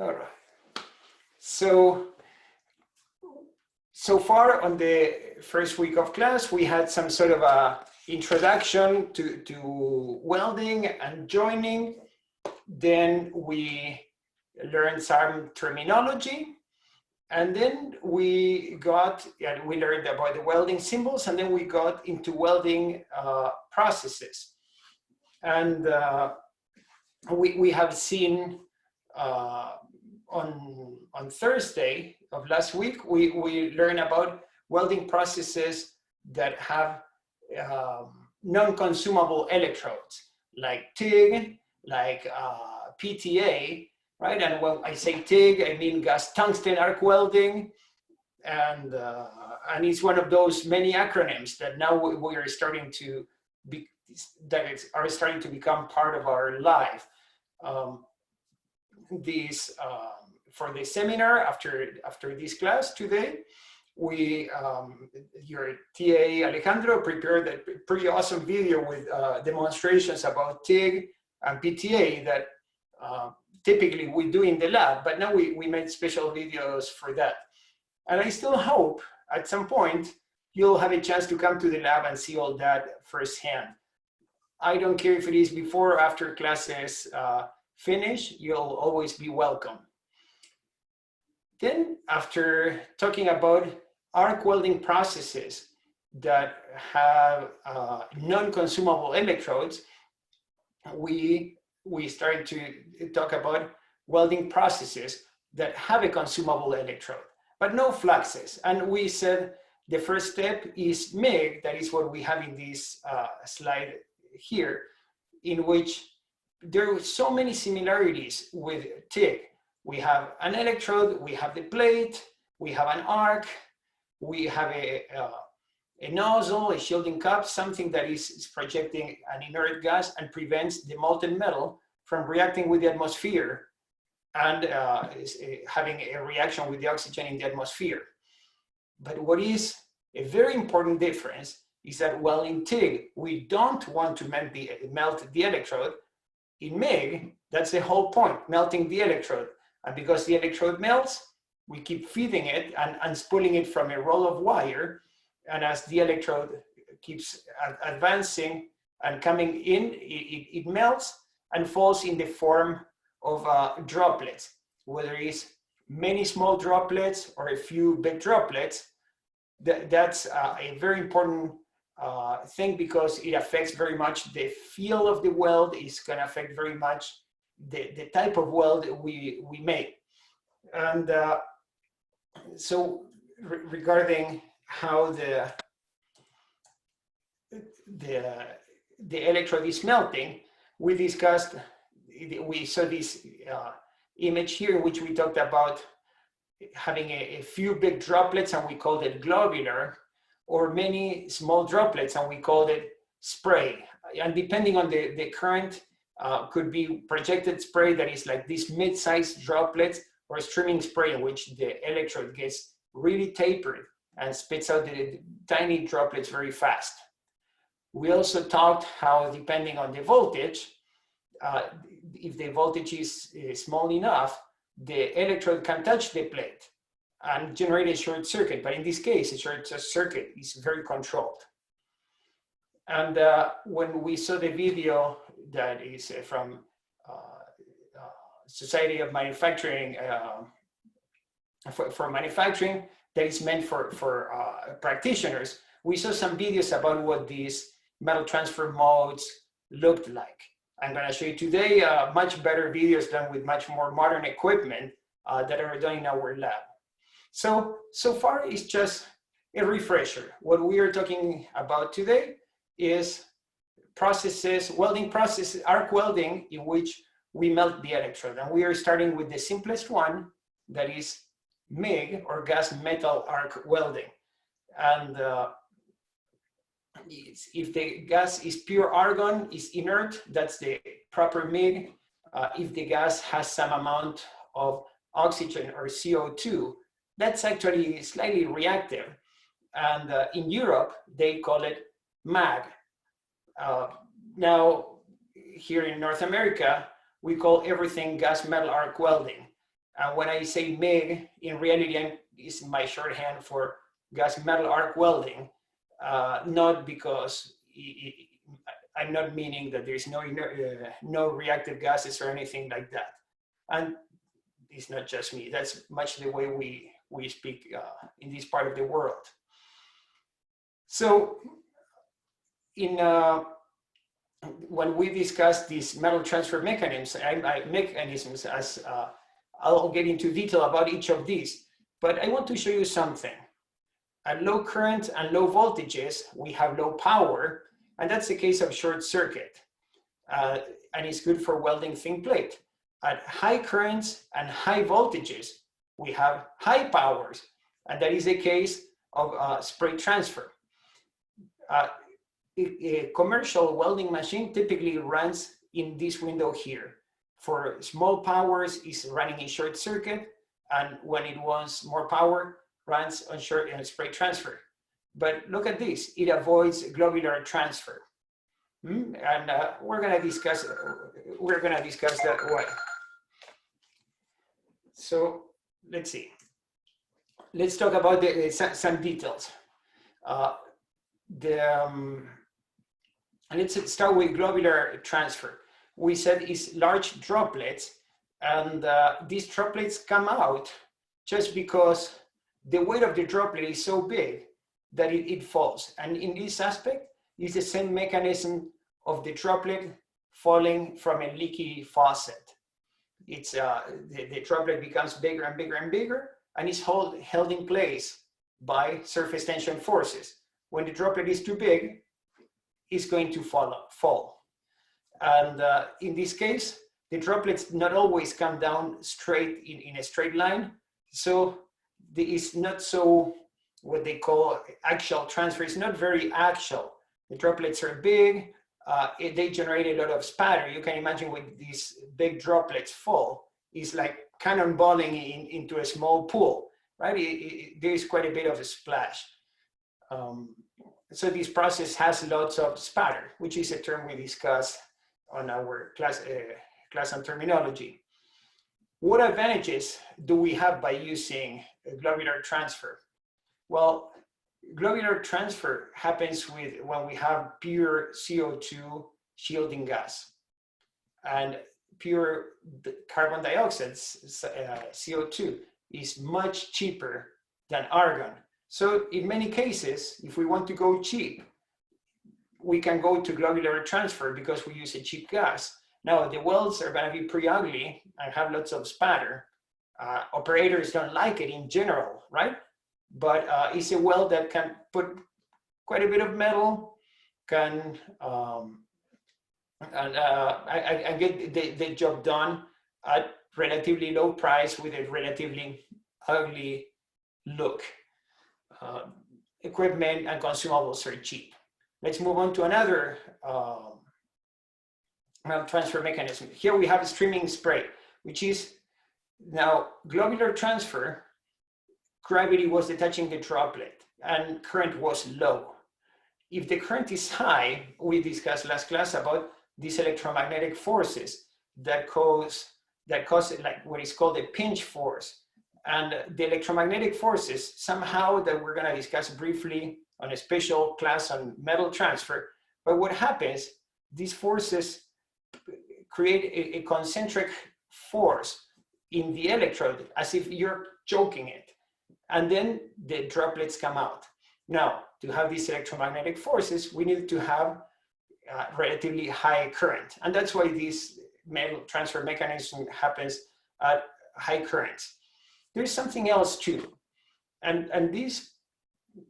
All right. So far on the first week of class, we had some sort of a introduction to welding and joining. Then we learned some terminology. And then we learned about the welding symbols, and then we got into welding processes. And we have seen on Thursday of last week, we learned about welding processes that have non-consumable electrodes, like TIG, like PTA, right? And when I say TIG, I mean gas tungsten arc welding, and it's one of those many acronyms that now we are starting to are starting to become part of our life. For the seminar after this class today, your TA Alejandro prepared a pretty awesome video with demonstrations about TIG and PTA that typically we do in the lab, but now we made special videos for that. And I still hope at some point you'll have a chance to come to the lab and see all that firsthand. I don't care if it is before or after classes finish, you'll always be welcome. Then, after talking about arc welding processes that have non-consumable electrodes, we started to talk about welding processes that have a consumable electrode, but no fluxes. And we said the first step is MIG, that is what we have in this slide here, in which there are so many similarities with TIG. We have an electrode, we have the plate, we have an arc, we have a nozzle, a shielding cup, something that is projecting an inert gas and prevents the molten metal from reacting with the atmosphere and having a reaction with the oxygen in the atmosphere. But what is a very important difference is that while in TIG, we don't want to melt the electrode, in MIG, that's the whole point, melting the electrode. And because the electrode melts, we keep feeding it and unspooling it from a roll of wire. And as the electrode keeps advancing and coming in, it melts and falls in the form of droplets, whether it's many small droplets or a few big droplets. That's a very important thing because it affects very much the feel of the weld. It's going to affect very much the type of weld we make. And so regarding how the electrode is melting, we saw this image here in which we talked about having a few big droplets and we called it globular, or many small droplets and we called it spray. And depending on the current, could be projected spray that is like these mid-sized droplets, or streaming spray in which the electrode gets really tapered and spits out the tiny droplets very fast. We also talked how, depending on the voltage, if the voltage is small enough, the electrode can touch the plate and generate a short circuit. But in this case, a short circuit is very controlled. And when we saw the video that is from Society of Manufacturing, for manufacturing, that is meant for practitioners, we saw some videos about what these metal transfer modes looked like. I'm going to show you today much better videos done with much more modern equipment that are done in our lab. So far it's just a refresher. What we are talking about today is processes, welding processes, arc welding, in which we melt the electrode. And we are starting with the simplest one, that is MIG, or gas metal arc welding. And if the gas is pure argon, is inert, that's the proper MIG. If the gas has some amount of oxygen or CO2, that's actually slightly reactive. And in Europe, they call it MAG. Now, here in North America, we call everything gas metal arc welding. And when I say MIG, in reality, is my shorthand for gas metal arc welding, not because I'm not meaning that there's no reactive gases or anything like that. And it's not just me, that's much the way we speak in this part of the world. So when we discuss these metal transfer mechanisms, as I'll get into detail about each of these, but I want to show you something. At low current and low voltages, we have low power, and that's the case of short circuit. And it's good for welding thin plate. At high currents and high voltages, we have high powers, and that is the case of spray transfer. A commercial welding machine typically runs in this window here. For small powers, it's running in short circuit, and when it wants more power, runs on short and spray transfer. But look at this, it avoids globular transfer. And we're gonna discuss that why. So let's see. Let's talk about some details. Let's start with globular transfer. We said it's large droplets, and these droplets come out just because the weight of the droplet is so big that it falls. And in this aspect, it's the same mechanism of the droplet falling from a leaky faucet. It's the droplet becomes bigger and bigger and bigger, and it's held in place by surface tension forces. When the droplet is too big, it's going to fall. And in this case, the droplets not always come down straight in a straight line. So it's not so what they call axial transfer. It's not very axial. The droplets are big. They generate a lot of spatter. You can imagine when these big droplets fall, it's like cannonballing into a small pool, right? There's quite a bit of a splash. So this process has lots of spatter, which is a term we discussed on our class on terminology. What advantages do we have by using globular transfer? Well, globular transfer happens when we have pure CO2 shielding gas, and pure carbon dioxide, CO2, is much cheaper than argon. So in many cases, if we want to go cheap, we can go to globular transfer because we use a cheap gas. Now, the welds are going to be pretty ugly and have lots of spatter. Operators don't like it in general, right? But it's a weld that can put quite a bit of metal, can get the job done at relatively low price with a relatively ugly look. Equipment and consumables are cheap. Let's move on to another transfer mechanism. Here we have streaming spray, which is now globular transfer. Gravity was detaching the droplet and current was low. If the current is high, we discussed last class about these electromagnetic forces that cause like what is called a pinch force. And the electromagnetic forces, somehow, that we're going to discuss briefly on a special class on metal transfer. But what happens, these forces create a concentric force in the electrode, as if you're choking it. And then the droplets come out. Now, to have these electromagnetic forces, we need to have relatively high current. And that's why this metal transfer mechanism happens at high currents. There's something else too. And this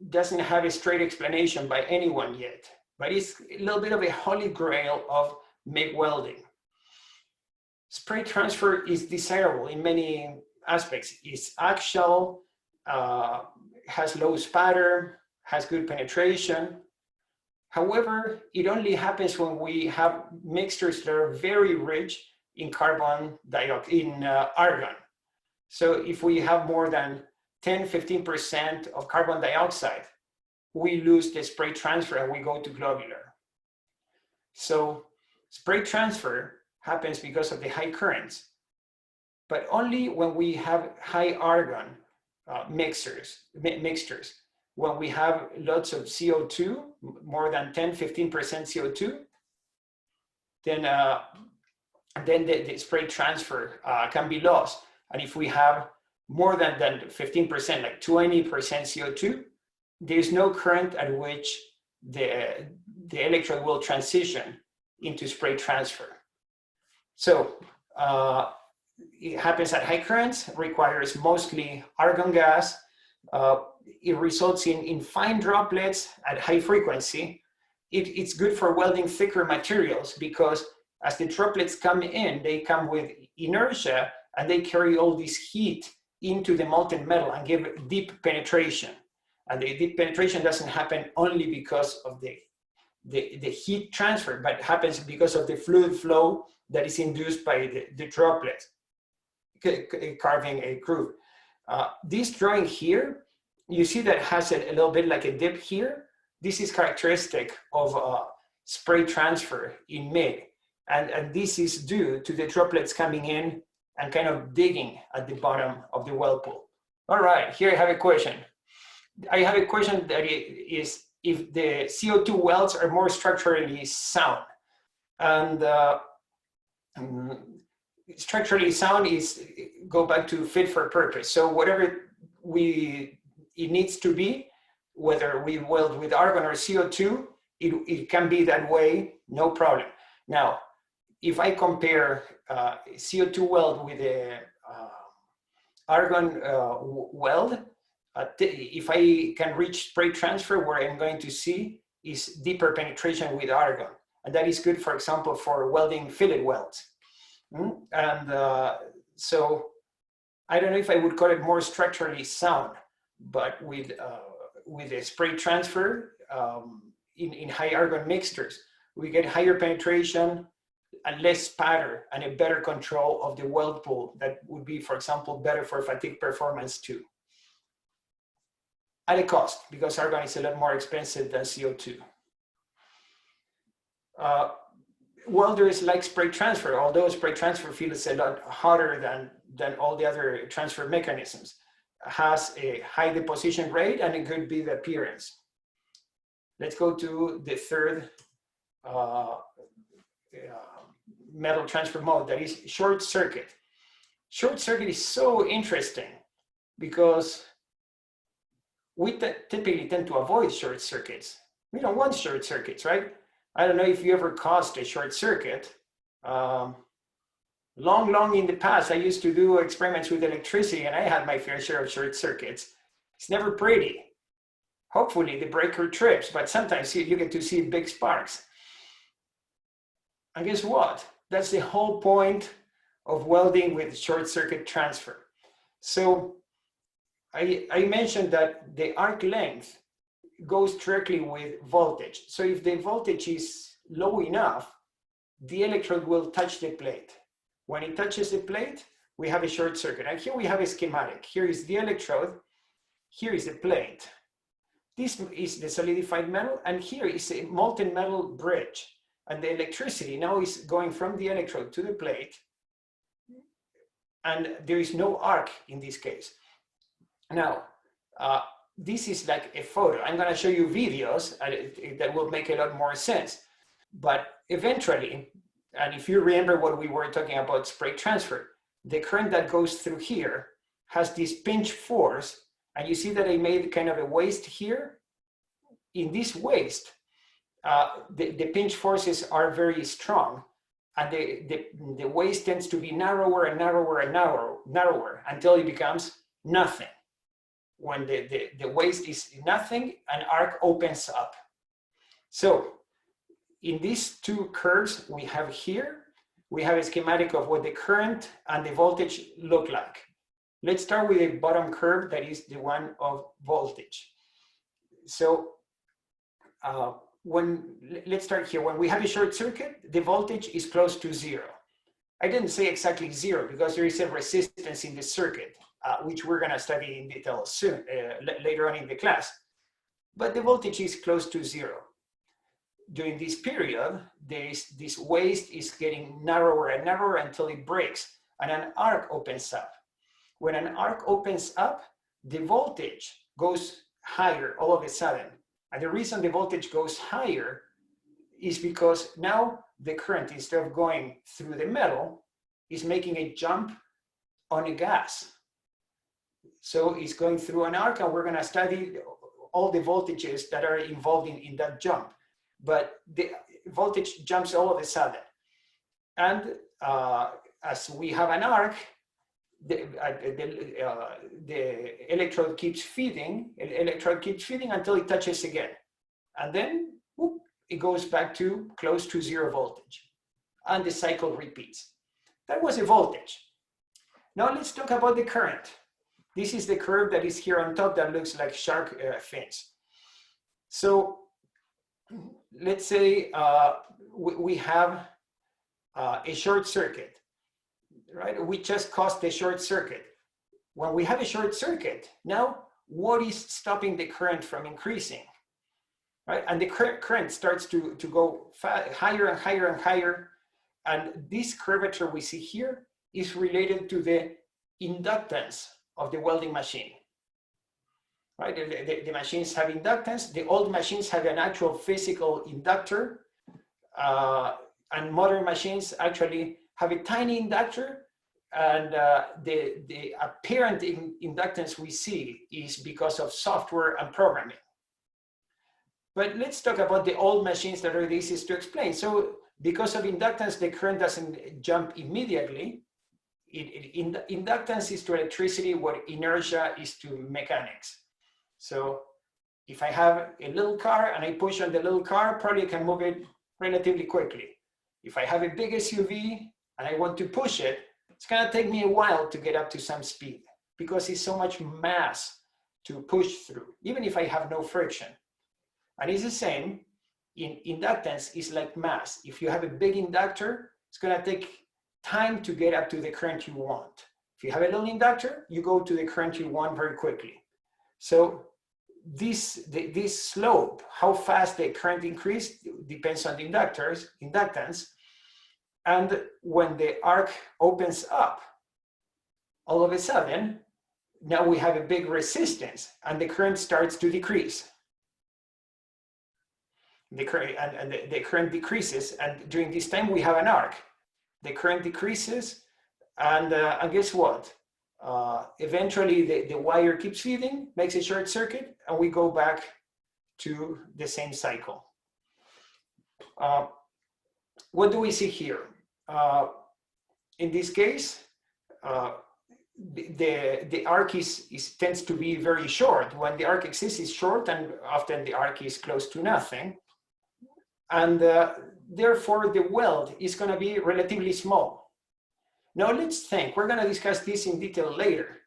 doesn't have a straight explanation by anyone yet, but it's a little bit of a holy grail of MIG welding. Spray transfer is desirable in many aspects. It's axial, has low spatter, has good penetration. However, it only happens when we have mixtures that are very rich in argon. So if we have more than 10–15% of carbon dioxide, we lose the spray transfer and we go to globular. So spray transfer happens because of the high currents. but only when we have high argon mixtures. When we have lots of CO2, more than 10–15% CO2, then the spray transfer can be lost. And if we have more than 15%, like 20% CO2, there's no current at which the electrode will transition into spray transfer. So it happens at high currents, requires mostly argon gas. It results in fine droplets at high frequency. It's good for welding thicker materials because as the droplets come in, they come with inertia and they carry all this heat into the molten metal and give deep penetration. And the deep penetration doesn't happen only because of the heat transfer, but happens because of the fluid flow that is induced by the droplets carving a groove. This drawing here, you see that has a little bit like a dip here. This is characteristic of spray transfer in MatE. And this is due to the droplets coming in and kind of digging at the bottom of the weld pool. All right, here I have a question. I have a question that is if the CO2 welds are more structurally sound. And structurally sound is go back to fit for purpose. So whatever it needs to be, whether we weld with argon or CO2, it can be that way, no problem. Now, if I compare CO2 weld with a argon weld, if I can reach spray transfer, what I'm going to see is deeper penetration with argon. And that is good, for example, for welding fillet welds. And so I don't know if I would call it more structurally sound, but with a spray transfer in high argon mixtures, we get higher penetration and less spatter and a better control of the weld pool. That would be, for example, better for fatigue performance too. At a cost, because argon is a lot more expensive than CO2. Welders like spray transfer, although spray transfer feels a lot hotter than all the other transfer mechanisms. Has a high deposition rate and a good bead appearance. Let's go to the third metal transfer mode, that is short circuit. Short circuit is so interesting because we typically tend to avoid short circuits. We don't want short circuits, right? I don't know if you ever caused a short circuit. Long in the past, I used to do experiments with electricity and I had my fair share of short circuits. It's never pretty. Hopefully the breaker trips, but sometimes you get to see big sparks. And guess what? That's the whole point of welding with short circuit transfer. So I mentioned that the arc length goes directly with voltage. So if the voltage is low enough, the electrode will touch the plate. When it touches the plate, we have a short circuit. And here we have a schematic. Here is the electrode, here is the plate. This is the solidified metal, and here is a molten metal bridge. And the electricity now is going from the electrode to the plate, and there is no arc in this case. Now, this is like a photo. I'm going to show you videos that will make a lot more sense. But eventually, and if you remember what we were talking about spray transfer, the current that goes through here has this pinch force, and you see that I made kind of a waist here. In this waist, the pinch forces are very strong, and the waist tends to be narrower and narrower and narrower until it becomes nothing. When the waist is nothing, an arc opens up. So in these two curves we have here, we have a schematic of what the current and the voltage look like. Let's start with the bottom curve, that is the one of voltage. So let's start here. When we have a short circuit, the voltage is close to zero. I didn't say exactly zero because there is a resistance in the circuit, which we're going to study in detail soon, later on in the class. But the voltage is close to zero. During this period, this waist is getting narrower and narrower until it breaks. and an arc opens up. When an arc opens up, the voltage goes higher all of a sudden. And the reason the voltage goes higher is because now the current, instead of going through the metal, is making a jump on a gas. So it's going through an arc, and we're going to study all the voltages that are involved in that jump. But the voltage jumps all of a sudden. And as we have an arc, the electrode keeps feeding, until it touches again. And then whoop, it goes back to close to 0 voltage. And the cycle repeats. That was a voltage. Now let's talk about the current. This is the curve that is here on top that looks like shark fins. So let's say we have a short circuit, right? We just caused a short circuit. When we have a short circuit, now what is stopping the current from increasing, right? And the current starts to go higher and higher and higher. And this curvature we see here is related to the inductance of the welding machine, right? The machines have inductance. The old machines have an actual physical inductor, and modern machines actually have a tiny inductor, and the apparent inductance we see is because of software and programming. But let's talk about the old machines that are the easiest to explain. So because of inductance, the current doesn't jump immediately. Inductance is to electricity what inertia is to mechanics. So if I have a little car and I push on the little car, probably I can move it relatively quickly. If I have a big SUV and I want to push it, it's going to take me a while to get up to some speed because it's so much mass to push through, even if I have no friction. And it's the same in inductance, is like mass. If you have a big inductor, it's going to take time to get up to the current you want. If you have a little inductor, you go to the current you want very quickly. So this slope, how fast the current increase, depends on the inductance. And when the arc opens up, all of a sudden, now we have a big resistance and the current starts to decrease. The current decreases, and during this time we have an arc. The current decreases, and guess what? Eventually the wire keeps feeding, makes a short circuit, and we go back to the same cycle. What do we see here? In this case, the arc tends to be very short. When the arc exists, it's short, and often the arc is close to nothing. And therefore, the weld is going to be relatively small. Now let's think, we're going to discuss this in detail later,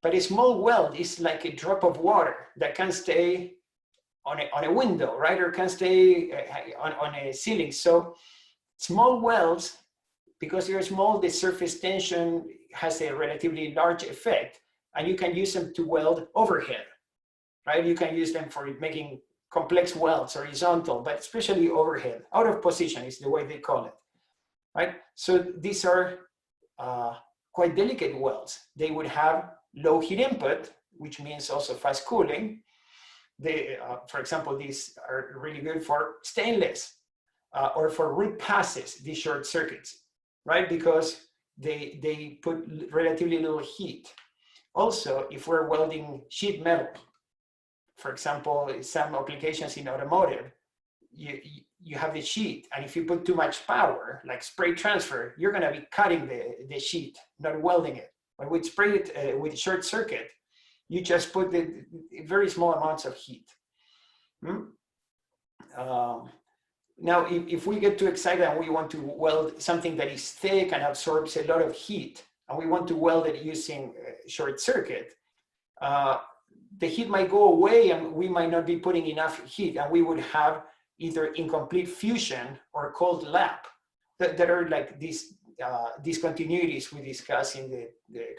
but a small weld is like a drop of water that can stay on a window, right? Or can stay on a ceiling. So small welds, because they're small, the surface tension has a relatively large effect, and you can use them to weld overhead, right? You can use them for making complex welds, horizontal, but especially overhead. Out of position is the way they call it, right? So these are quite delicate welds. They would have low heat input, which means also fast cooling. They, for example, these are really good for stainless or for root passes, these short circuits, right? Because they put relatively little heat. Also, if we're welding sheet metal, for example, some applications in automotive, you have the sheet, and if you put too much power, like spray transfer, you're going to be cutting the sheet, not welding it. When we spray it with short circuit, you just put the very small amounts of heat. Now, if we get too excited and we want to weld something that is thick and absorbs a lot of heat, and we want to weld it using short circuit, the heat might go away and we might not be putting enough heat, and we would have either incomplete fusion or cold lap that are like these discontinuities we discuss in the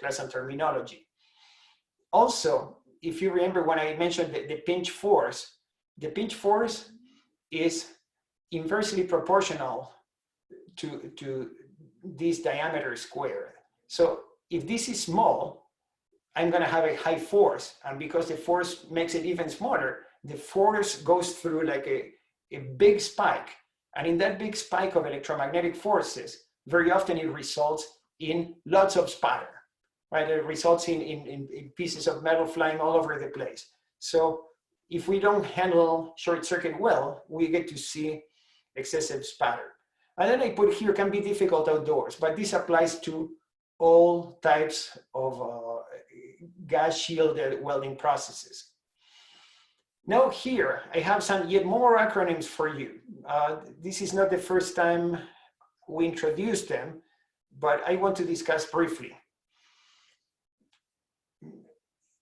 class on terminology. Also, if you remember when I mentioned the pinch force is inversely proportional to this diameter squared. So if this is small, I'm going to have a high force. And because the force makes it even smaller, the force goes through like a big spike. And in that big spike of electromagnetic forces, very often it results in lots of spatter, right? It results in pieces of metal flying all over the place. So if we don't handle short circuit well, we get to see excessive spatter. And then I put here can be difficult outdoors, but this applies to all types of gas shielded welding processes. Now here, I have some yet more acronyms for you. This is not the first time we introduced them, but I want to discuss briefly.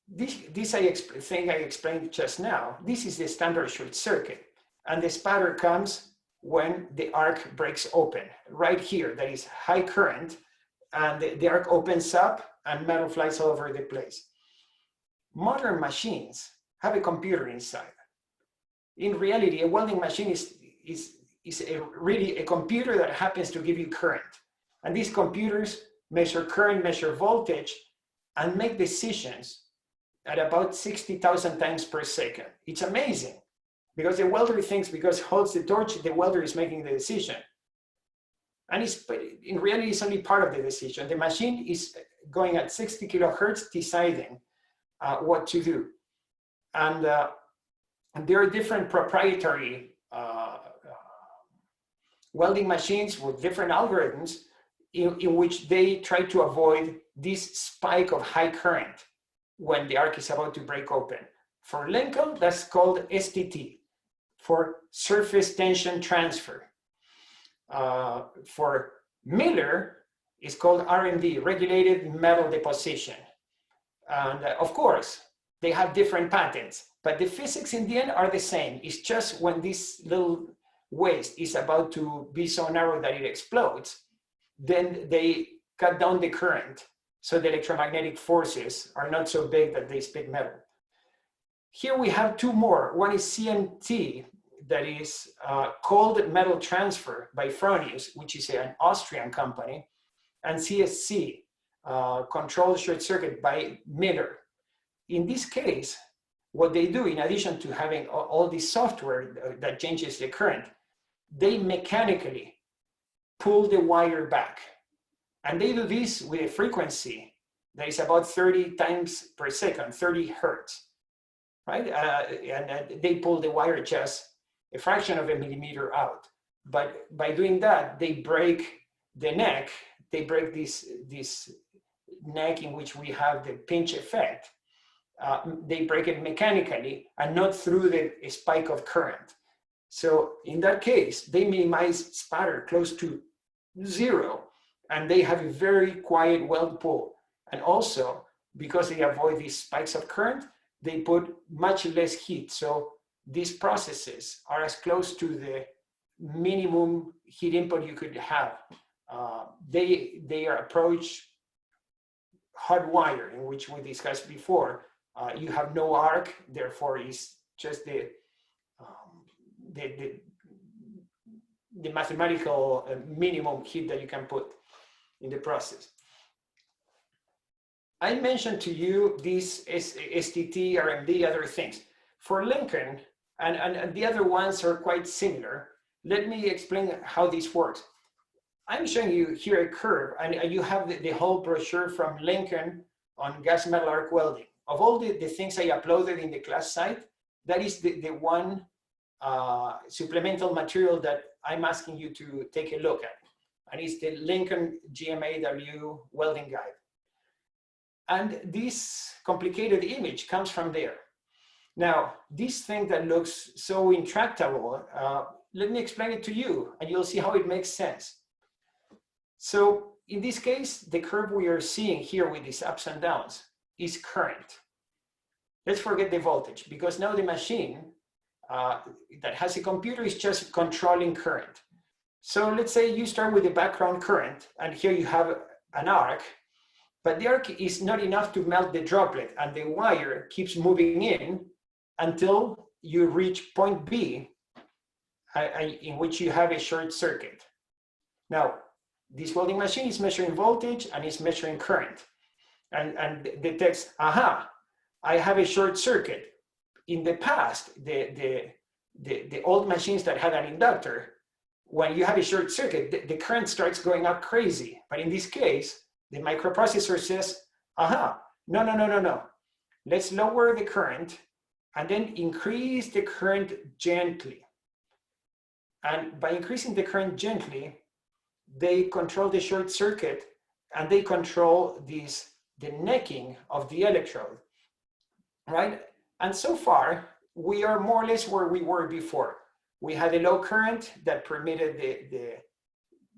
This thing I explained just now, this is the standard short circuit. And the spatter comes when the arc breaks open. Right here, that is high current, and the arc opens up and metal flies all over the place. Modern machines have a computer inside. In reality, a welding machine is really a computer that happens to give you current. And these computers measure current, measure voltage, and make decisions at about 60,000 times per second. It's amazing because the welder thinks because holds the torch, the welder is making the decision. And in reality, it's only part of the decision. The machine is going at 60 kilohertz deciding what to do. And there are different proprietary welding machines with different algorithms in which they try to avoid this spike of high current when the arc is about to break open. For Lincoln, that's called STT, for surface tension transfer. For Miller, it's called RMD, regulated metal deposition. And of course, they have different patents, but the physics in the end are the same. It's just when this little waste is about to be so narrow that it explodes, then they cut down the current so the electromagnetic forces are not so big that they split metal. Here we have two more. One is CMT, that is cold metal transfer by Fronius, which is an Austrian company, and CSC, controlled short circuit by Miller. In this case, what they do, in addition to having all this software that changes the current, they mechanically pull the wire back. And they do this with a frequency that is about 30 times per second, 30 hertz, right? And they pull the wire just a fraction of a millimeter out. But by doing that, they break the neck. They break this neck in which we have the pinch effect. They break it mechanically and not through the spike of current. So in that case, they minimize spatter close to zero, and they have a very quiet weld pull. And also, because they avoid these spikes of current, they put much less heat. So these processes are as close to the minimum heat input you could have. They are approach hot wire, in which we discussed before. You have no arc, therefore it's just the mathematical minimum heat that you can put in the process. I mentioned to you these STT, RMD, other things. For Lincoln, and the other ones are quite similar, let me explain how this works. I'm showing you here a curve, and you have the whole brochure from Lincoln on gas metal arc welding. Of all the things I uploaded in the class site, that is the one supplemental material that I'm asking you to take a look at. And it's the Lincoln GMAW welding guide. And this complicated image comes from there. Now, this thing that looks so intractable, let me explain it to you, and you'll see how it makes sense. So in this case, the curve we are seeing here with these ups and downs is current. Let's forget the voltage, because now the machine that has a computer is just controlling current. So let's say you start with the background current, and here you have an arc, but the arc is not enough to melt the droplet, and the wire keeps moving in until you reach point B, in which you have a short circuit. Now, this welding machine is measuring voltage and is measuring current, and detects, aha, I have a short circuit. In the past, the old machines that had an inductor, when you have a short circuit, the current starts going up crazy. But in this case, the microprocessor says, aha, no. Let's lower the current and then increase the current gently. And by increasing the current gently, they control the short circuit and they control the necking of the electrode, right? And so far, we are more or less where we were before. We had a low current that permitted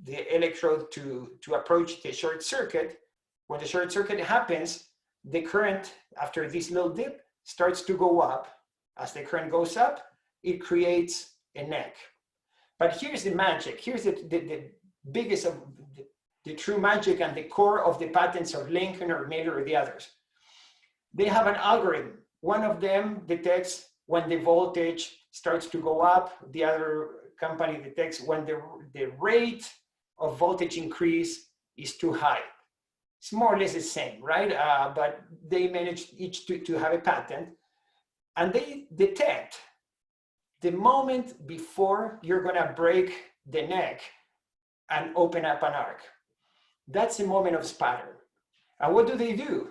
the electrode to approach the short circuit. When the short circuit happens, the current, after this little dip, starts to go up. As the current goes up, it creates a neck. But here's the magic. Here's the biggest of the true magic and the core of the patents of Lincoln or Miller or the others. They have an algorithm. One of them detects when the voltage starts to go up. The other company detects when the rate of voltage increase is too high. It's more or less the same, right? But they managed each to have a patent. And they detect the moment before you're gonna break the neck and open up an arc. That's the moment of spatter. And what do?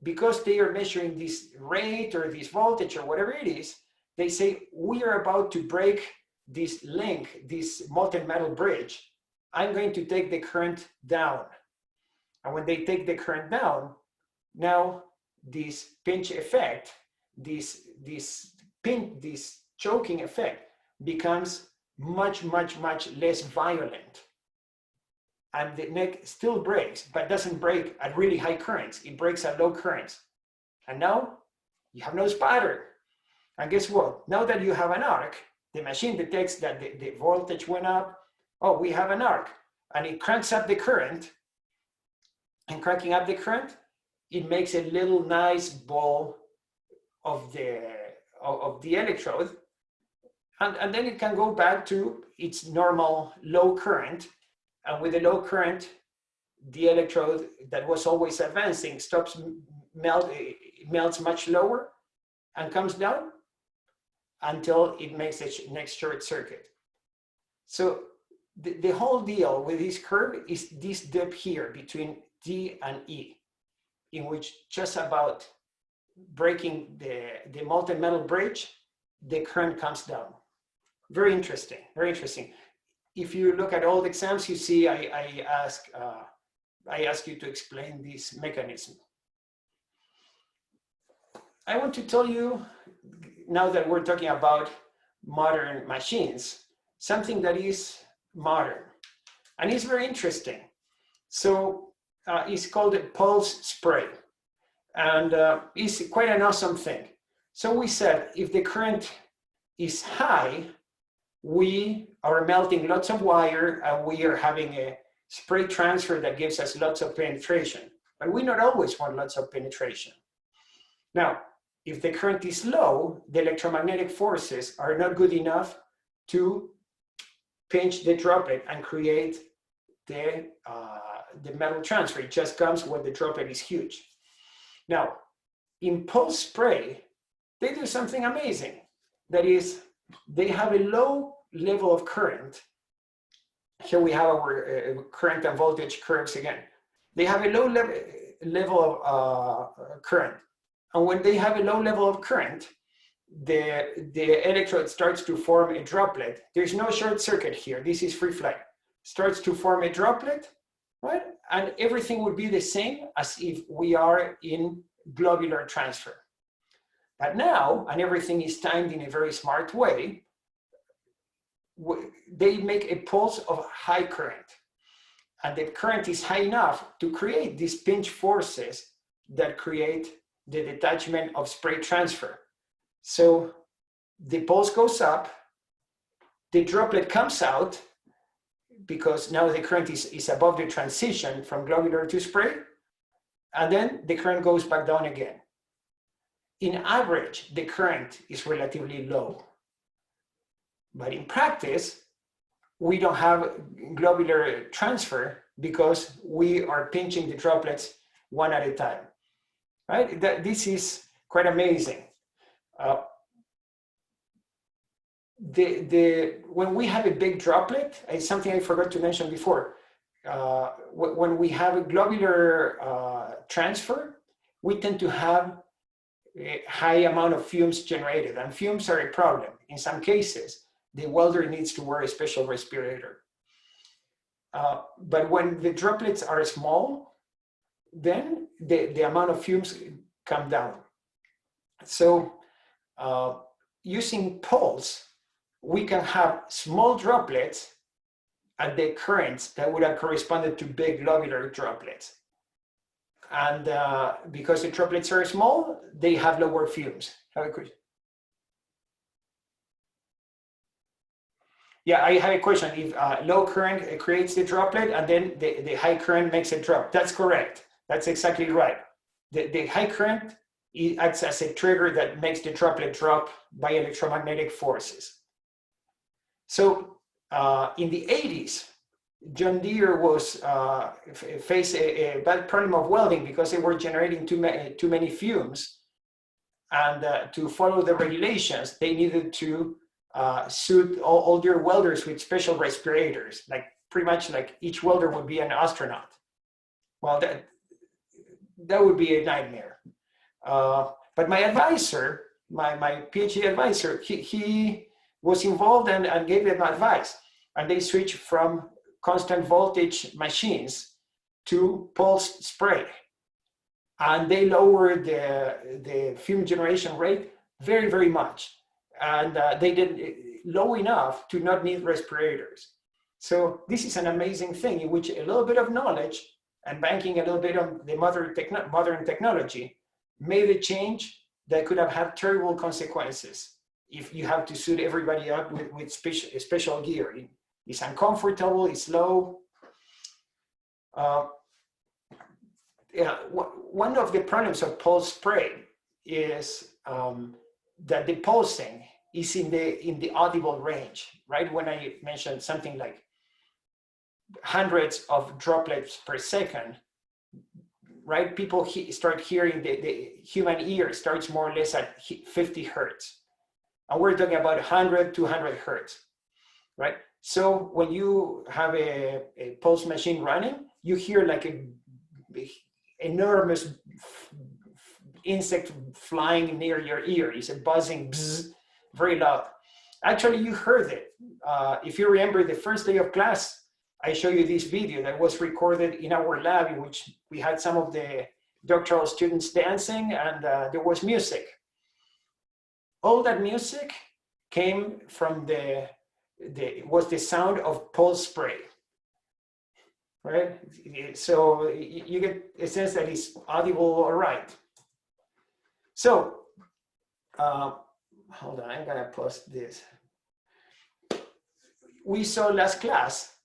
Because they are measuring this rate or this voltage or whatever it is, they say, we are about to break this link, this molten metal bridge. I'm going to take the current down. And when they take the current down, now this pinch effect, this choking effect becomes much less violent. And the neck still breaks, but doesn't break at really high currents. It breaks at low currents. And now you have no spatter. And guess what? Now that you have an arc, the machine detects that the voltage went up. Oh, we have an arc. And it cranks up the current. And cranking up the current, it makes a little nice ball of the electrode. And then it can go back to its normal low current. And with the low current, the electrode that was always advancing stops melts much lower and comes down until it makes a next short circuit. So the whole deal with this curve is this dip here between D and E, in which just about breaking the molten metal bridge, the current comes down. Very interesting, very interesting. If you look at old exams, you see I ask you to explain this mechanism. I want to tell you, now that we're talking about modern machines, something that is modern and it's very interesting. So it's called a pulse spray, and it's quite an awesome thing. So we said if the current is high, we are melting lots of wire and we are having a spray transfer that gives us lots of penetration. But we not always want lots of penetration. Now, if the current is low, the electromagnetic forces are not good enough to pinch the droplet and create the metal transfer. It just comes when the droplet is huge. Now, in pulse spray, they do something amazing. That is, they have a low level of current. Here we have our current and voltage curves again. They have a low level of current. And when they have a low level of current, the electrode starts to form a droplet. There's no short circuit here. This is free flight. Starts to form a droplet, right? And everything would be the same as if we are in globular transfer. But now, and everything is timed in a very smart way, they make a pulse of high current. And the current is high enough to create these pinch forces that create the detachment of spray transfer. So the pulse goes up, the droplet comes out, because now the current is above the transition from globular to spray, and then the current goes back down again. In average, the current is relatively low. But in practice, we don't have globular transfer because we are pinching the droplets one at a time, right? This is quite amazing. When we have a big droplet, it's something I forgot to mention before. When we have a globular transfer, we tend to have a high amount of fumes generated, and fumes are a problem. In some cases, the welder needs to wear a special respirator. But when the droplets are small, then the amount of fumes come down. So using pulse, we can have small droplets at the currents that would have corresponded to big globular droplets. And because the droplets are small, they have lower fumes. Have a question? Yeah, I have a question. If low current creates the droplet and then the high current makes it drop. That's correct. That's exactly right. The high current acts as a trigger that makes the droplet drop by electromagnetic forces. So in the 80s, John Deere was faced a bad problem of welding because they were generating too many fumes. And to follow the regulations, they needed to suit all their welders with special respirators, like pretty much like each welder would be an astronaut. Well, that would be a nightmare. But my advisor, my PhD advisor, he was involved and gave them advice. And they switched from constant voltage machines to pulse spray. And they lowered the fume generation rate very, very much. And they did low enough to not need respirators. So this is an amazing thing in which a little bit of knowledge and banking a little bit on the modern technology made a change that could have had terrible consequences if you have to suit everybody up with special gear. It's uncomfortable, it's low. Yeah, one of the problems of pulse spray is that the pulsing is in the audible range, right? When I mentioned something like hundreds of droplets per second, right? People start hearing, the human ear starts more or less at 50 hertz. And we're talking about 100, 200 hertz, right? So when you have a pulse machine running, you hear like a enormous insect flying near your ear. It's a buzzing, bzz, very loud. Actually, you heard it. If you remember the first day of class, I show you this video that was recorded in our lab in which we had some of the doctoral students dancing and there was music. All that music came from was the sound of pulse spray, right? So you get a sense that it's audible, all right. So, hold on, I'm gonna post this. We saw last class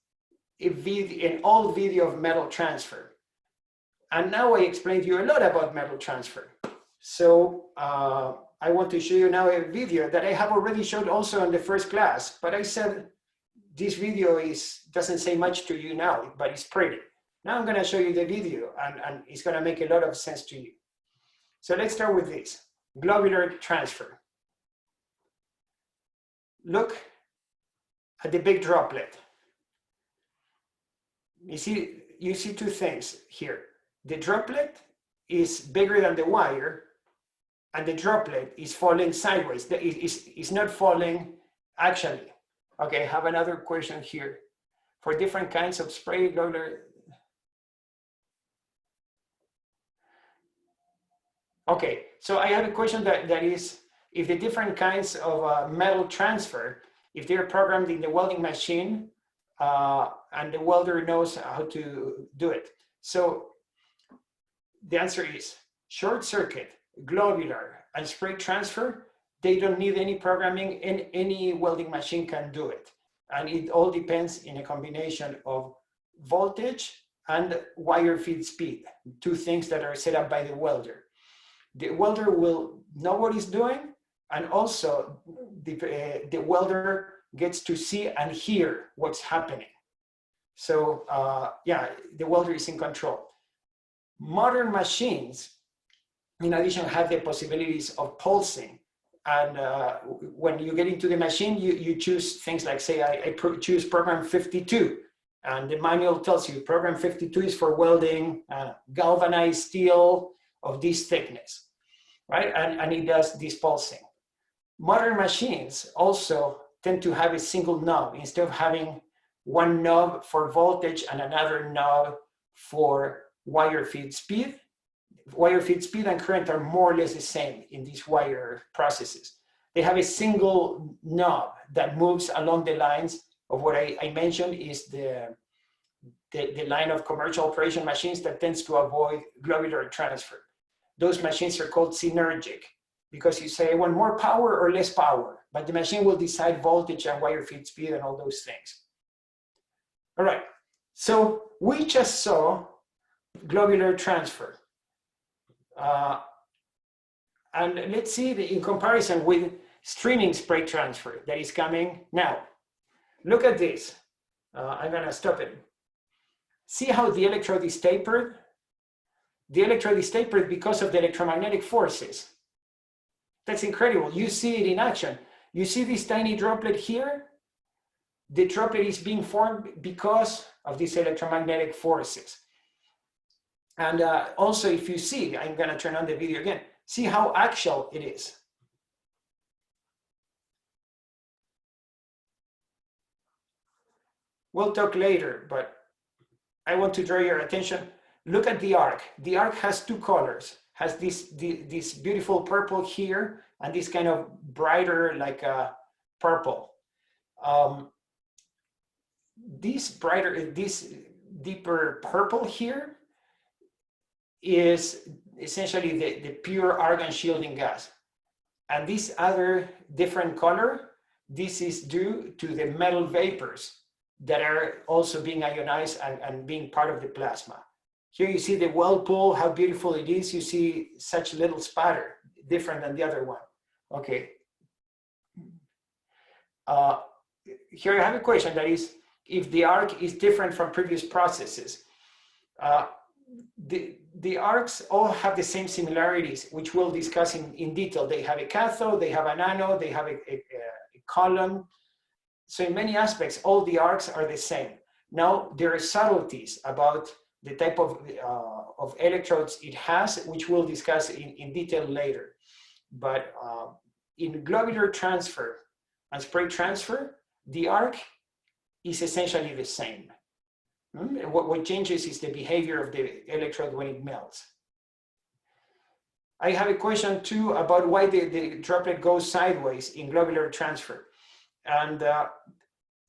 an old video of metal transfer. And now I explained to you a lot about metal transfer. So I want to show you now a video that I have already showed also in the first class, but I said this video doesn't say much to you now, but it's pretty. Now I'm gonna show you the video and it's gonna make a lot of sense to you. So let's start with this, globular transfer. Look at the big droplet. You see two things here. The droplet is bigger than the wire, and the droplet is falling sideways. It's not falling actually. Okay, I have another question here. For different kinds of spray globular. Okay, so I have a question that is, if the different kinds of metal transfer, if they're programmed in the welding machine, and the welder knows how to do it. So the answer is short circuit, globular, and spray transfer, they don't need any programming, and any welding machine can do it. And it all depends in a combination of voltage and wire feed speed, two things that are set up by the welder. The welder will know what he's doing, and also the welder gets to see and hear what's happening. So yeah, the welder is in control. Modern machines, in addition, have the possibilities of pulsing. And when you get into the machine, you choose things like, say, I choose program 52. And the manual tells you program 52 is for welding galvanized steel of this thickness, right? And it does this pulsing. Modern machines also tend to have a single knob instead of having one knob for voltage and another knob for wire feed speed. Wire feed speed and current are more or less the same in these wire processes. They have a single knob that moves along the lines of what I mentioned is the line of commercial operation machines that tends to avoid globular transfer. Those machines are called synergic because you say, I want more power or less power, but the machine will decide voltage and wire feed speed and all those things. All right, so we just saw globular transfer. And let's see in comparison with streaming spray transfer that is coming now. Look at this. I'm gonna stop it. See how the electrode is tapered? The electrode is tapered because of the electromagnetic forces. That's incredible. You see it in action. You see this tiny droplet here? The droplet is being formed because of these electromagnetic forces. And also, if you see, I'm gonna turn on the video again, see how axial it is. We'll talk later, but I want to draw your attention. Look at the arc. The arc has two colors. Has this beautiful purple here and this kind of brighter like purple. This deeper purple here is essentially the pure argon shielding gas. And this other different color, this is due to the metal vapors that are also being ionized and being part of the plasma. Here you see the whirlpool, how beautiful it is. You see such little spatter, different than the other one. Okay. Here I have a question that is, if the arc is different from previous processes. The arcs all have the same similarities, which we'll discuss in detail. They have a cathode, they have an anode, they have a column. So in many aspects, all the arcs are the same. Now, there are subtleties about the type of electrodes it has, which we'll discuss in detail later. But in globular transfer and spray transfer, the arc is essentially the same. What changes is the behavior of the electrode when it melts. I have a question too about why the droplet goes sideways in globular transfer. And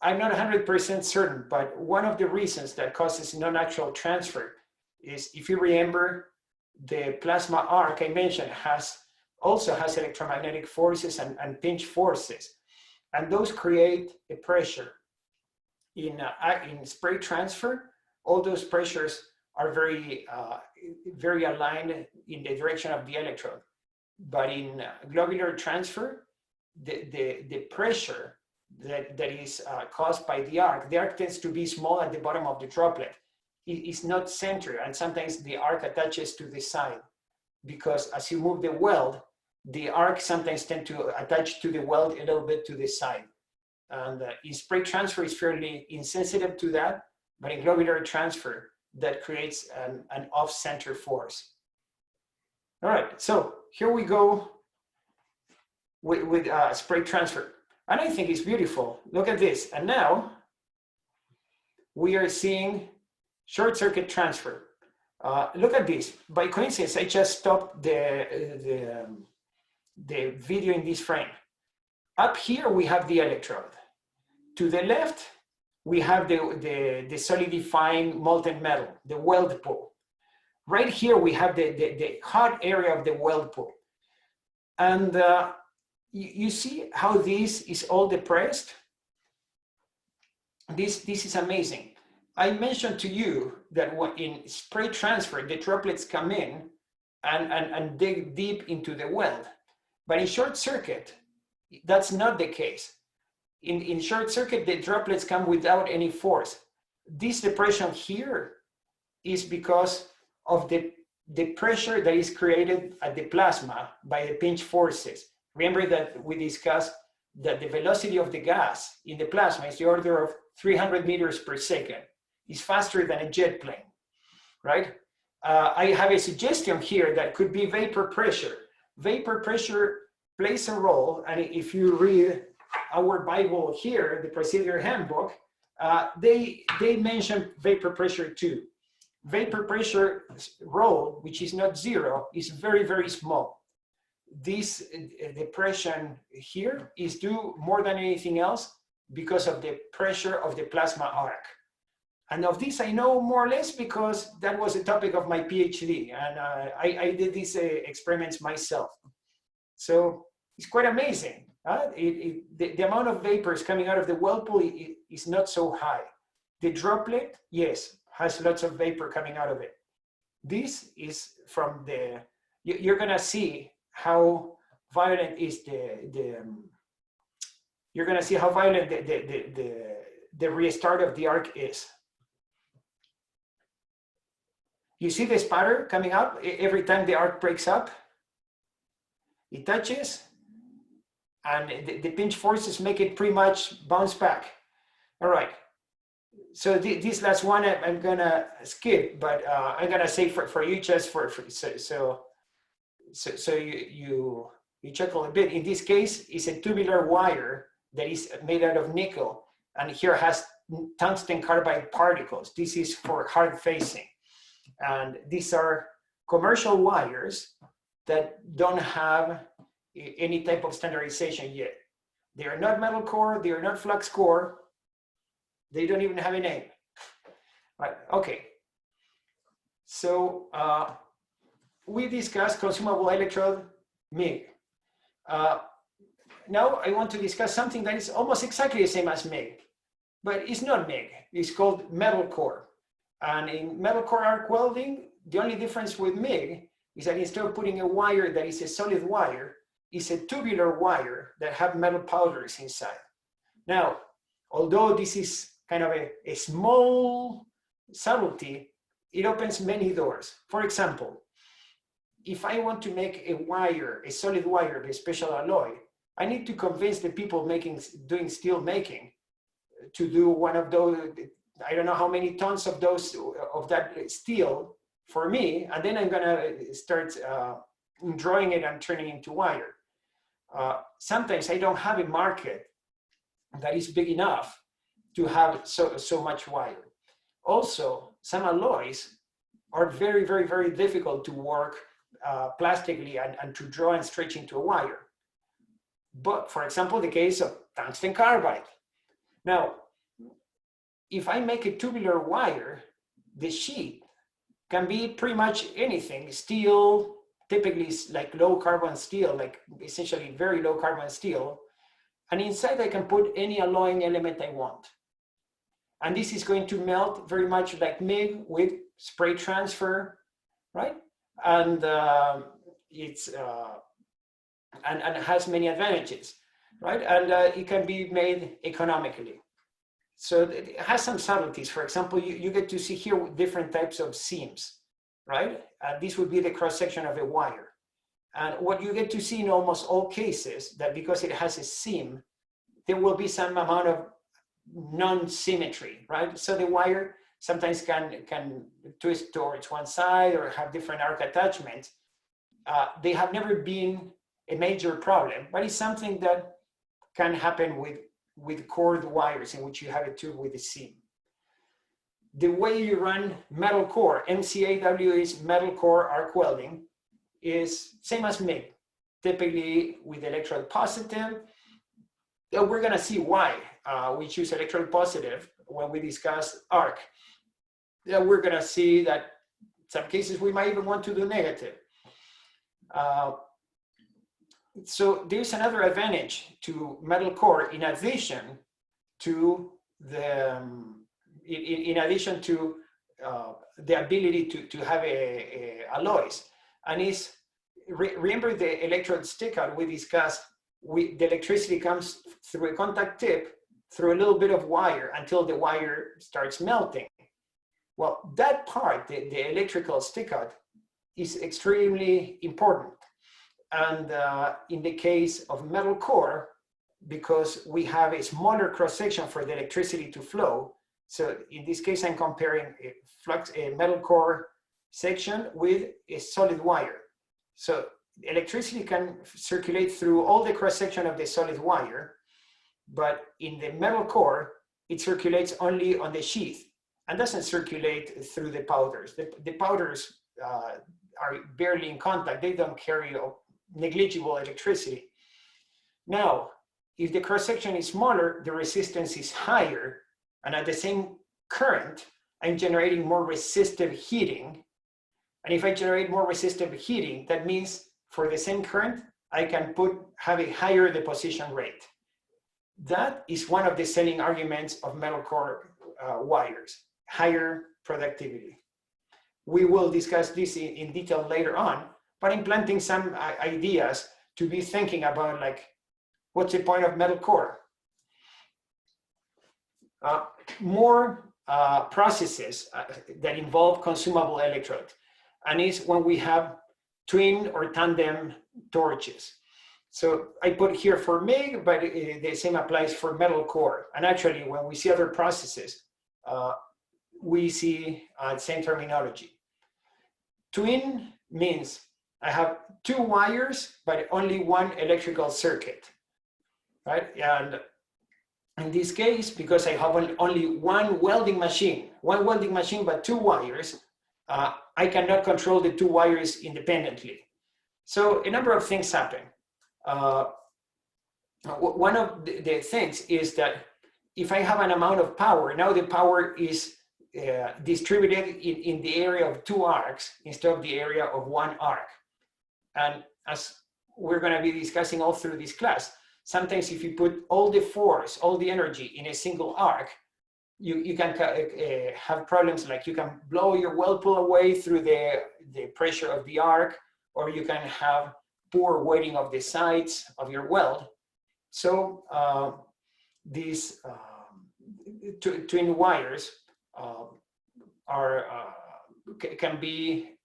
I'm not 100% certain, but one of the reasons that causes non-actual transfer is, if you remember, the plasma arc I mentioned also has electromagnetic forces and pinch forces. And those create a pressure. In spray transfer, all those pressures are very aligned in the direction of the electrode. But in globular transfer, the pressure that is caused by the arc tends to be small at the bottom of the droplet. It's not centered, and sometimes the arc attaches to the side, because as you move the weld, the arc sometimes tend to attach to the weld a little bit to the side. And in spray transfer is fairly insensitive to that, but in globular transfer, that creates an off-center force. All right, so here we go with spray transfer. And I think it's beautiful. Look at this. And now we are seeing short circuit transfer. Look at this. By coincidence, I just stopped the video in this frame. Up here, we have the electrode. To the left, we have the solidifying molten metal, the weld pool. Right here, we have the hot area of the weld pool. And you see how this is all depressed? This is amazing. I mentioned to you that in spray transfer, the droplets come in and dig deep into the weld. But in short circuit, that's not the case. In short circuit, the droplets come without any force. This depression here is because of the pressure that is created at the plasma by the pinch forces. Remember that we discussed that the velocity of the gas in the plasma is the order of 300 meters per second. It's faster than a jet plane, right? I have a suggestion here that could be vapor pressure. Vapor pressure plays a role, and if you read our Bible here, the Procedure Handbook, they mention vapor pressure too. Vapor pressure role, which is not zero, is very, very small. This depression here is due more than anything else because of the pressure of the plasma arc. And of this I know more or less because that was a topic of my PhD, and I did these experiments myself. So it's quite amazing. The amount of vapors coming out of the whirlpool is not so high. The droplet, yes, has lots of vapor coming out of it. This is from the, you're gonna see how violent is you're gonna see how violent the restart of the arc is. You see the spatter coming up every time the arc breaks up? It touches, and the pinch forces make it pretty much bounce back. All right. So this last one I'm gonna skip, but I'm gonna say for you just so you chuckle a bit. In this case, it's a tubular wire that is made out of nickel, and here has tungsten carbide particles. This is for hard facing, and these are commercial wires that don't have any type of standardization yet. They are not metal core, they are not flux core, they don't even have a name. Right, okay. So we discussed consumable electrode, MIG. Now I want to discuss something that is almost exactly the same as MIG, but it's not MIG, it's called metal core. And in metal core arc welding, the only difference with MIG is that instead of putting a wire that is a solid wire, it's a tubular wire that have metal powders inside. Now, although this is kind of a small subtlety, it opens many doors. For example, if I want to make a wire, a solid wire with a special alloy, I need to convince the people doing steel making to do one of those, I don't know how many tons of that steel for me, and then I'm gonna start drawing it and turning it into wire. Sometimes I don't have a market that is big enough to have so much wire. Also, some alloys are very, very, very difficult to work plastically and to draw and stretch into a wire. But for example, the case of tungsten carbide. Now, if I make a tubular wire, the sheet can be pretty much anything. Steel, typically it's like low carbon steel, like essentially very low carbon steel. And inside I can put any alloying element I want. And this is going to melt very much like MIG with spray transfer, right? And it has many advantages, right? And it can be made economically. So it has some subtleties. For example, you get to see here different types of seams, right? This would be the cross-section of a wire. And what you get to see in almost all cases, that because it has a seam, there will be some amount of non-symmetry, right? So the wire sometimes can twist towards one side or have different arc attachments. They have never been a major problem, but it's something that can happen with cored wires in which you have a tube with a seam. The way you run metal core, MCAW is metal core arc welding, is same as MIG, typically with electrode positive. We're gonna see why we choose electrode positive when we discuss arc. We're gonna see that in some cases we might even want to do negative. So there's another advantage to metal core in addition to the ability to have alloys, and remember the electrode stick out we discussed the electricity comes through a contact tip, through a little bit of wire until the wire starts melting. Well, that part, the electrical stickout, is extremely important. And in the case of metal core, because we have a smaller cross-section for the electricity to flow, so in this case, I'm comparing a metal core section with a solid wire. So electricity can circulate through all the cross-section of the solid wire, but in the metal core, it circulates only on the sheath and doesn't circulate through the powders. The powders are barely in contact. They don't carry negligible electricity. Now, if the cross-section is smaller, the resistance is higher, and at the same current, I'm generating more resistive heating. And if I generate more resistive heating, that means for the same current, I can have a higher deposition rate. That is one of the selling arguments of metal core wires, higher productivity. We will discuss this in detail later on, but I'm planting some ideas to be thinking about, like, what's the point of metal core? More processes that involve consumable electrodes, and is when we have twin or tandem torches. So I put here for MIG, but the same applies for metal core. And actually, when we see other processes, we see the same terminology. Twin means I have two wires, but only one electrical circuit, right? And in this case, because I have only one welding machine, but two wires, I cannot control the two wires independently. So a number of things happen. One of the things is that if I have an amount of power, now the power is distributed in the area of two arcs instead of the area of one arc. And as we're going to be discussing all through this class, sometimes if you put all the force, all the energy in a single arc, you can have problems, like you can blow your weld pool away through the pressure of the arc, or you can have poor weighting of the sides of your weld. So these twin wires can be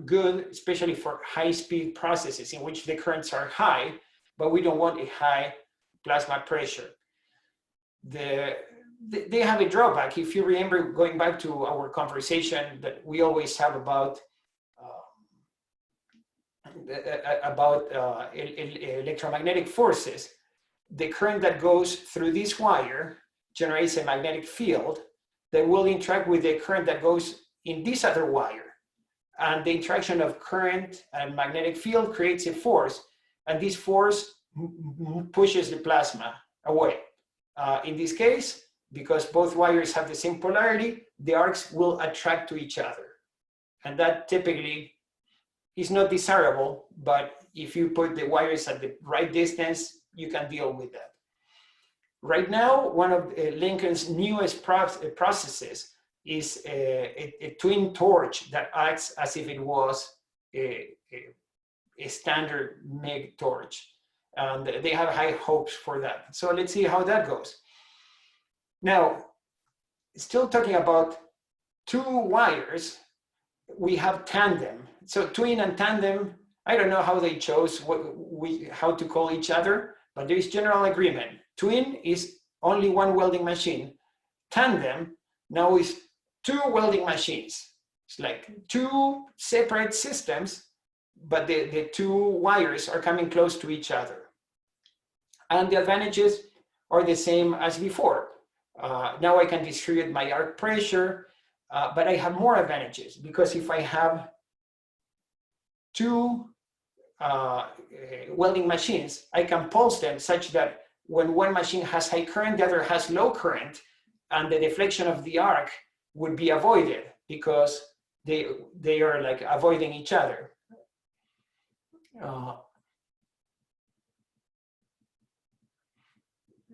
good, especially for high-speed processes in which the currents are high, but we don't want a high plasma pressure. They have a drawback. If you remember, going back to our conversation that we always have about electromagnetic forces, the current that goes through this wire generates a magnetic field that will interact with the current that goes in this other wire. And the interaction of current and magnetic field creates a force, and this force pushes the plasma away. In this case, because both wires have the same polarity, the arcs will attract to each other. And that typically is not desirable, but if you put the wires at the right distance, you can deal with that. Right now, one of Lincoln's newest processes is a twin torch that acts as if it was a standard MIG torch. And they have high hopes for that. So let's see how that goes. Now, still talking about two wires, we have tandem. So twin and tandem, I don't know how they chose how to call each other, but there is general agreement. Twin is only one welding machine. Tandem now is two welding machines. It's like two separate systems, but the two wires are coming close to each other. And the advantages are the same as before. Now I can distribute my arc pressure, but I have more advantages, because if I have two welding machines, I can pulse them such that when one machine has high current, the other has low current, and the deflection of the arc would be avoided because they are like avoiding each other.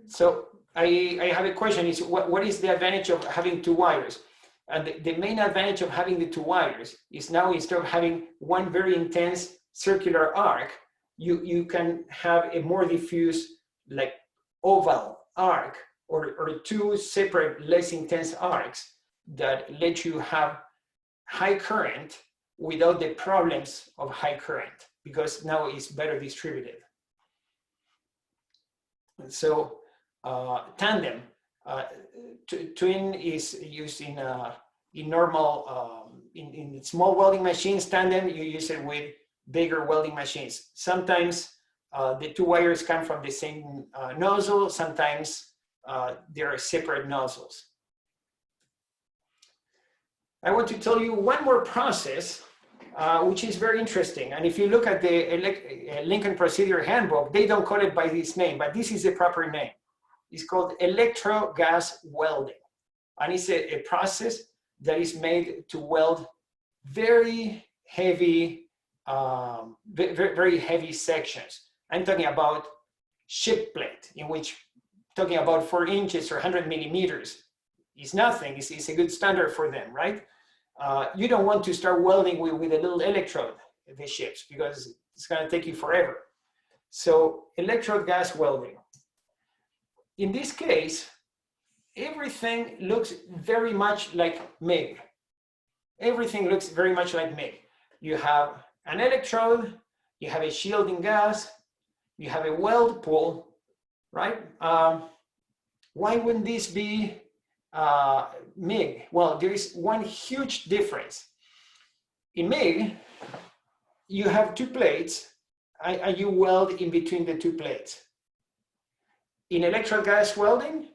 So I have a question, is what is the advantage of having two wires? And the main advantage of having the two wires is now, instead of having one very intense circular arc, you can have a more diffuse, like oval arc, or two separate, less intense arcs that let you have high current without the problems of high current, because now it's better distributed. So tandem, twin is used in normal, in small welding machines. Tandem, you use it with bigger welding machines. Sometimes the two wires come from the same nozzle. Sometimes there are separate nozzles. I want to tell you one more process, which is very interesting. And if you look at the Lincoln Procedure Handbook, they don't call it by this name, but this is the proper name. It's called electro-gas welding. And it's a process that is made to weld very heavy, very heavy sections. I'm talking about ship plate, in which talking about 4 inches or 100 millimeters is nothing. It's a good standard for them, right? You don't want to start welding with a little electrode, the ships, because it's going to take you forever. So electrode gas welding. In this case, everything looks very much like MIG. Everything looks very much like MIG. You have an electrode, you have a shielding gas, you have a weld pool, right? Why wouldn't this be MIG? Well, there is one huge difference. In MIG, you have 2 plates and you weld in between the 2 plates. In electro gas welding,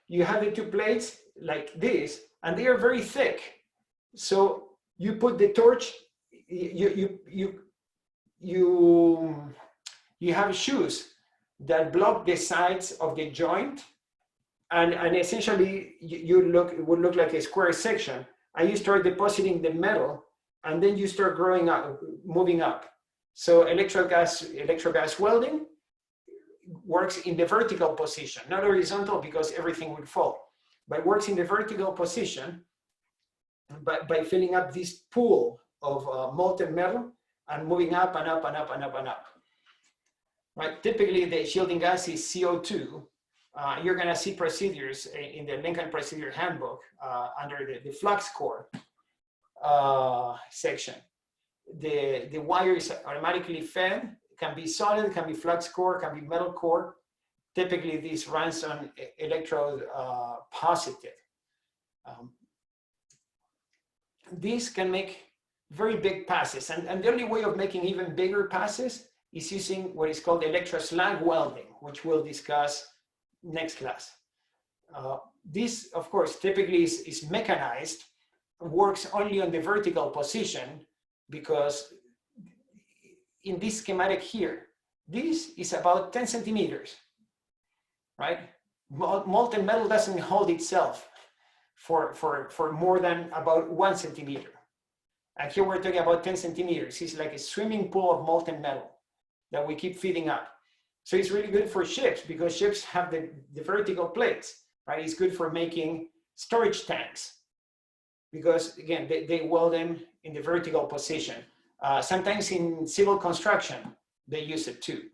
you have the 2 plates like this, and they are very thick. So you put the torch, you have shoes that block the sides of the joint, and essentially it would look like a square section. And you start depositing the metal, and then you start growing up, moving up. So electro gas welding works in the vertical position, not horizontal, because everything would fall, but works in the vertical position by filling up this pool of molten metal and moving up and up and up and up and up. Right? Typically, the shielding gas is CO2. You're going to see procedures in the Lincoln Procedure Handbook under the flux core section. The wire is automatically fed. It can be solid, can be flux core, can be metal core. Typically, this runs on electrode positive. These can make very big passes, and the only way of making even bigger passes is using what is called electroslag welding, which we'll discuss next class. This, of course, typically is mechanized, works only on the vertical position, because in this schematic here, this is about 10 centimeters, right? Molten metal doesn't hold itself for more than about 1 centimeter. And here we're talking about 10 centimeters. It's like a swimming pool of molten metal that we keep feeding up. So it's really good for ships, because ships have the vertical plates, right? It's good for making storage tanks, because again, they weld them in the vertical position. Sometimes in civil construction, they use it too,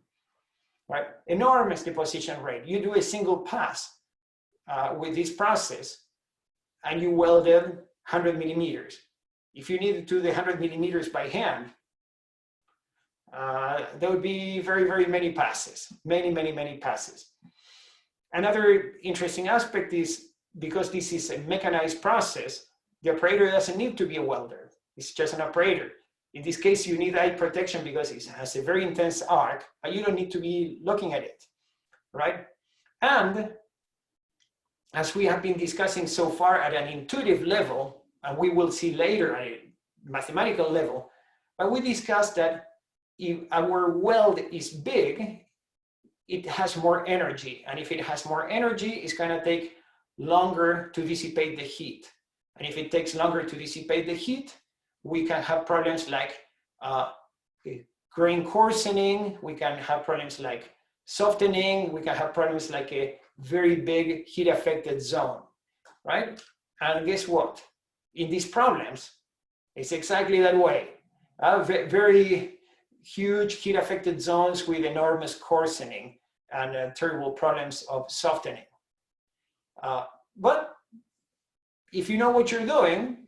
right? Enormous deposition rate. You do a single pass with this process, and you weld it 100 millimeters. If you needed to do the 100 millimeters by hand, there would be very, very many passes, many passes. Another interesting aspect is, because this is a mechanized process, the operator doesn't need to be a welder. It's just an operator. In this case, you need eye protection because it has a very intense arc, but you don't need to be looking at it, right? And as we have been discussing so far at an intuitive level, and we will see later at a mathematical level, but we discussed that if our weld is big, it has more energy. And if it has more energy, it's going to take longer to dissipate the heat. And if it takes longer to dissipate the heat, we can have problems like grain coarsening. We can have problems like softening. We can have problems like a very big heat affected zone, right? And guess what? In these problems, it's exactly that way. Very huge heat affected zones with enormous coarsening and terrible problems of softening. But if you know what you're doing,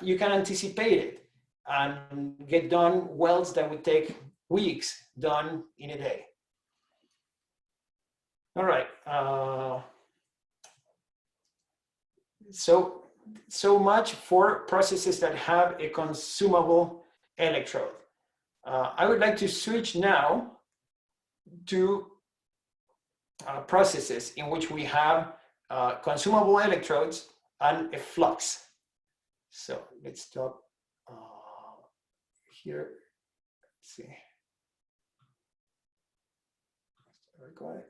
you can anticipate it and get done welds that would take weeks done in a day. All right. So much for processes that have a consumable electrode. I would like to switch now to processes in which we have consumable electrodes and a flux. So let's stop here. Let's see. Go ahead.